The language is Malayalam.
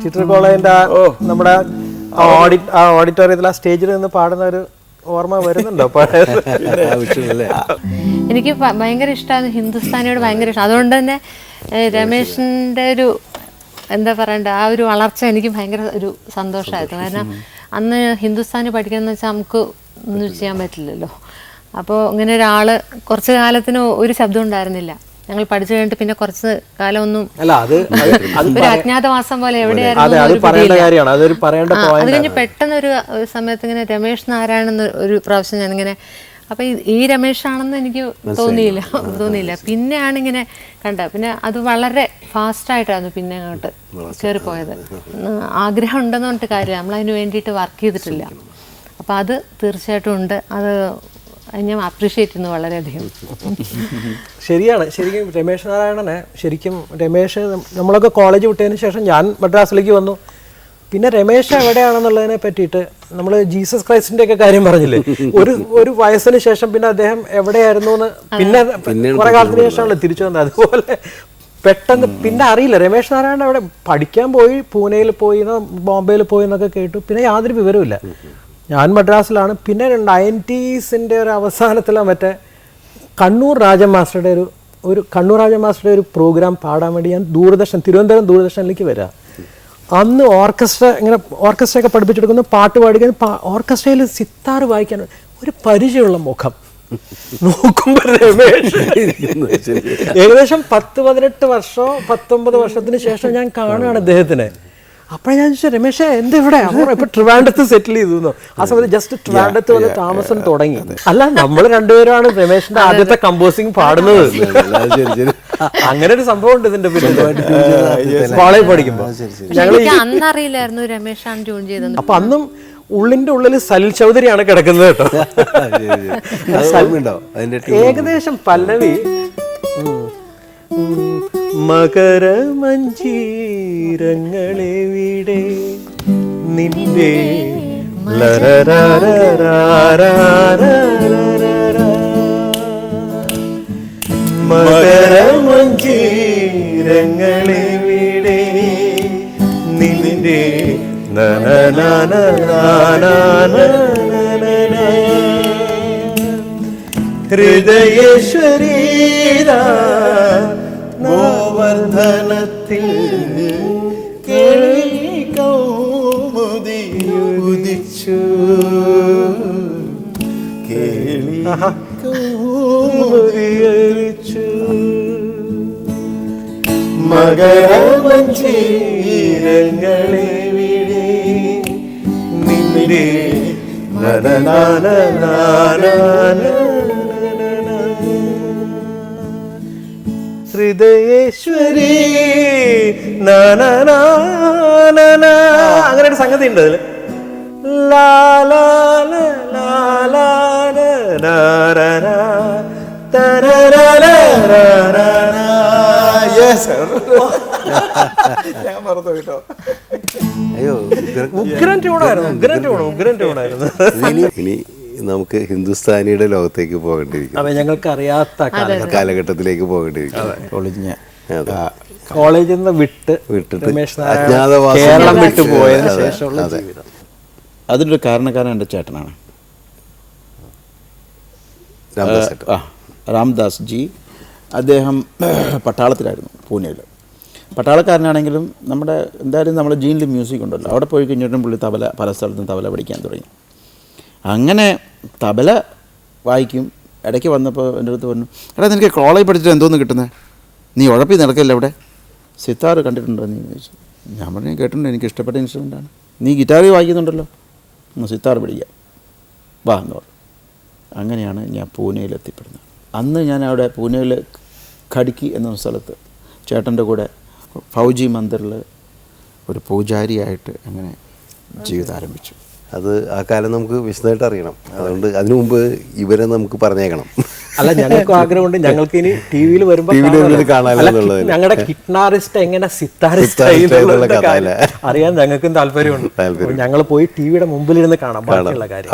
ചിത്ര കോളേജിന്റെ നമ്മുടെ ഓഡിറ്റോറിയത്തിൽ ആ സ്റ്റേജിൽ നിന്ന് പാടുന്ന ഒരു ഓർമ്മ വരുന്നുണ്ടോ? എനിക്ക് ഭയങ്കര ഇഷ്ടമാണ്, ഹിന്ദുസ്ഥാനിയോട് ഭയങ്കര ഇഷ്ടം. അതുകൊണ്ട് തന്നെ രമേശിൻ്റെ ഒരു എന്താ പറയണ്ട ആ ഒരു വളർച്ച എനിക്ക് ഭയങ്കര ഒരു സന്തോഷമായിരുന്നു. കാരണം അന്ന് ഹിന്ദുസ്ഥാനി പഠിക്കാന്ന് വെച്ചാൽ നമുക്ക് ഒന്നും ചെയ്യാൻ പറ്റില്ലല്ലോ. അപ്പോൾ ഇങ്ങനെ ഒരാൾ കുറച്ച് കാലത്തിന് ഒരു ശബ്ദം ഉണ്ടായിരുന്നില്ല. ഞങ്ങൾ പഠിച്ചു കഴിഞ്ഞിട്ട് പിന്നെ കുറച്ച് കാലം ഒന്നും ഒരു അജ്ഞാതവാസം പോലെ എവിടെയായിരുന്നു. അത് കഴിഞ്ഞ് പെട്ടെന്ന് ഒരു സമയത്ത് ഇങ്ങനെ രമേശ് നാരായണൻ എന്ന ഒരു പ്രാവശ്യം ഞാനിങ്ങനെ അപ്പം ഈ രമേശാണെന്ന് എനിക്ക് തോന്നിയില്ല. പിന്നെയാണ് ഇങ്ങനെ കണ്ട, പിന്നെ അത് വളരെ ഫാസ്റ്റായിട്ടായിരുന്നു പിന്നെ അങ്ങോട്ട് കയറിപ്പോയത്. ആഗ്രഹം ഉണ്ടെന്ന് പറഞ്ഞിട്ട് കാര്യമില്ല, നമ്മളതിന് വേണ്ടിയിട്ട് വർക്ക് ചെയ്തിട്ടില്ല. അപ്പം അത് തീർച്ചയായിട്ടും ഉണ്ട്. അത് ഞാൻ അപ്രീഷിയേറ്റ് ചെയ്യുന്നു വളരെയധികം. ശരിക്കും രമേശ് നാരായണനെ രമേശ് നമ്മളൊക്കെ കോളേജ് വിട്ടതിന് ശേഷം ഞാൻ മദ്രാസിലേക്ക് വന്നു. പിന്നെ രമേശ് എവിടെയാണെന്നുള്ളതിനെ പറ്റിയിട്ട് നമ്മൾ ജീസസ് ക്രൈസ്റ്റിന്റെ ഒക്കെ കാര്യം പറഞ്ഞില്ലേ, ഒരു വയസ്സിന് ശേഷം പിന്നെ അദ്ദേഹം എവിടെയായിരുന്നു എന്ന് പിന്നെ കുറെ കാലത്തിന് ശേഷമാണല്ലോ തിരിച്ചു വന്നത്. അതുപോലെ പെട്ടെന്ന് പിന്നെ അറിയില്ല. രമേശ് നാരായണൻ അവിടെ പഠിക്കാൻ പോയി, പൂനെയിൽ പോയി, ബോംബെയിൽ പോയി എന്നൊക്കെ കേട്ടു. പിന്നെ യാതൊരു വിവരമില്ല. ഞാൻ മദ്രാസിലാണ്. പിന്നെ 90s ഒരു അവസാനത്തിലാണ് മറ്റേ കണ്ണൂർ രാജൻ മാസ്റ്ററുടെ ഒരു പ്രോഗ്രാം പാടാൻ വേണ്ടി ഞാൻ തിരുവനന്തപുരം ദൂരദർശനിലേക്ക് വരാം. അന്ന് ഓർക്കസ്ട്ര ഒക്കെ പഠിപ്പിച്ചെടുക്കുന്നു, പാട്ട് പാടിക്കാൻ. ഓർക്കസ്ട്രയിൽ സിത്താർ വായിക്കാൻ ഒരു പരിചയമുള്ള മുഖം നോക്കുമ്പോൾ രമേശ് ഏകദേശം 10-18 വർഷമോ 19 വർഷത്തിന് ശേഷം ഞാൻ കാണുകയാണ് അദ്ദേഹത്തിനെ. അപ്പോഴേ ഞാൻ ചോദിച്ചു, രമേശേ എന്താ ഇവിടെ? ഇപ്പൊ ട്രിവാൻഡ്രത്ത് സെറ്റിൽ ചെയ്തു. ആ സമയത്ത് ജസ്റ്റ് ട്രിവാൻഡ്രത്ത് വന്ന് താമസം തുടങ്ങി. അല്ല, നമ്മൾ രണ്ടുപേരാണ് രമേശിന്റെ ആദ്യത്തെ കമ്പോസിങ് പാടുന്നത്. അങ്ങനെ ഒരു സംഭവം ഉണ്ട് ഇതിന്റെ പിന്നെ കോളേജ് പഠിക്കുമ്പോ. അന്നറിയില്ലായിരുന്നു രമേശാണ് ട്യൂൺ ചെയ്തത്. അപ്പൊ അന്നും ഉള്ളിന്റെ ഉള്ളിൽ സലിൽ ചൗധരിയാണ് കിടക്കുന്നത് കേട്ടോ. ഏകദേശം പല്ലവി മകരമഞ്ചീരങ്ങളെവിടെ നിന്റെ മകരമഞ്ചീരങ്ങളെവിടെ നിന്റെ ഹൃദയേശ്വരീര ഗോവർദ്ധനത്തിൽ കേളികൗമുദിയുദിച്ചു കേളികൗമുദിയരിച്ചു മകരമഞ്ചീരങ്ങളെ വിഴി നിന്റെ ഹൃദയേശ്വരി അങ്ങനെ ഒരു സംഗതി ഉണ്ട് അതില്. ഉഗ്രൻ ട്യൂണായിരുന്നു. ഇനി നമുക്ക് ഹിന്ദുസ്ഥാനിയുടെ ലോകത്തേക്ക് പോകേണ്ടിയിരിക്കും. ഞങ്ങൾക്ക് അറിയാത്ത കാലഘട്ടത്തിലേക്ക് പോകേണ്ടിയിരിക്കും. കോളേജിൽ നിന്ന് വിട്ടിട്ട് കേരളം വിട്ടു പോയതിനു ശേഷമുള്ള ജീവിതം. അതിനൊരു കാരണക്കാരൻ എൻ്റെ ചേട്ടനാണ്, രാംദാസ് ജി. അദ്ദേഹം പട്ടാളത്തിലായിരുന്നു, പൂനെയിൽ. പട്ടാളക്കാരനാണെങ്കിലും എന്തായാലും നമ്മുടെ ജീനിൽ മ്യൂസിക് ഉണ്ടല്ലോ, അവിടെ പോയി കഴിഞ്ഞിട്ടും പുള്ളി പല സ്ഥലത്തും തബല പഠിക്കാൻ തുടങ്ങി. അങ്ങനെ തബല വായിക്കും. ഇടയ്ക്ക് വന്നപ്പോൾ എൻ്റെ അടുത്ത് പറഞ്ഞു, എടാ നിനക്ക് കോളേജ് പഠിച്ചിട്ട് എന്തോന്ന് കിട്ടുന്നത്? നീ ഉഴപ്പി നടക്കല്ലേ അവിടെ? സിത്താർ കണ്ടിട്ടുണ്ടോ നീ ചോദിച്ചു. ഞാൻ പറഞ്ഞു കേട്ടിട്ടുണ്ട്, എനിക്ക് ഇഷ്ടപ്പെട്ട ഇൻസ്ട്രുമെൻ്റാണ്. നീ ഗിറ്റാറിൽ വായിക്കുന്നുണ്ടല്ലോ, സിത്താർ പഠിക്കാം, വാ എന്ന് പറഞ്ഞു. അങ്ങനെയാണ് ഞാൻ പൂനെയിൽ എത്തിപ്പെടുന്നത്. അന്ന് ഞാൻ അവിടെ പൂനെയിൽ ഖഡ്കി എന്ന സ്ഥലത്ത് ചേട്ടൻ്റെ കൂടെ ഫൗജി മന്ദിറിൽ ഒരു പൂജാരിയായിട്ട് അങ്ങനെ ജീവിതം ആരംഭിച്ചു. അത് ആ കാലം നമുക്ക് വിശദമായിട്ട് അറിയണം. അതുകൊണ്ട് അതിനു മുമ്പ് ഇവരെ നമുക്ക് പറഞ്ഞേക്കണം. അല്ല, ഞങ്ങൾക്ക് ആഗ്രഹമുണ്ട്. ഞങ്ങൾക്ക് ഇനി ടി വിയിൽ വരുമ്പോൾ ഞങ്ങളുടെ കിറ്റ്നാറിസ്റ്റ് എങ്ങനെ സിത്താറിസ്റ്റ് അറിയാൻ ഞങ്ങൾക്കും താല്പര്യമുണ്ട്. ഞങ്ങൾ പോയി ടി വിയുടെ മുമ്പിലിരുന്ന് കാണാം ബാക്കിയുള്ള കാര്യം.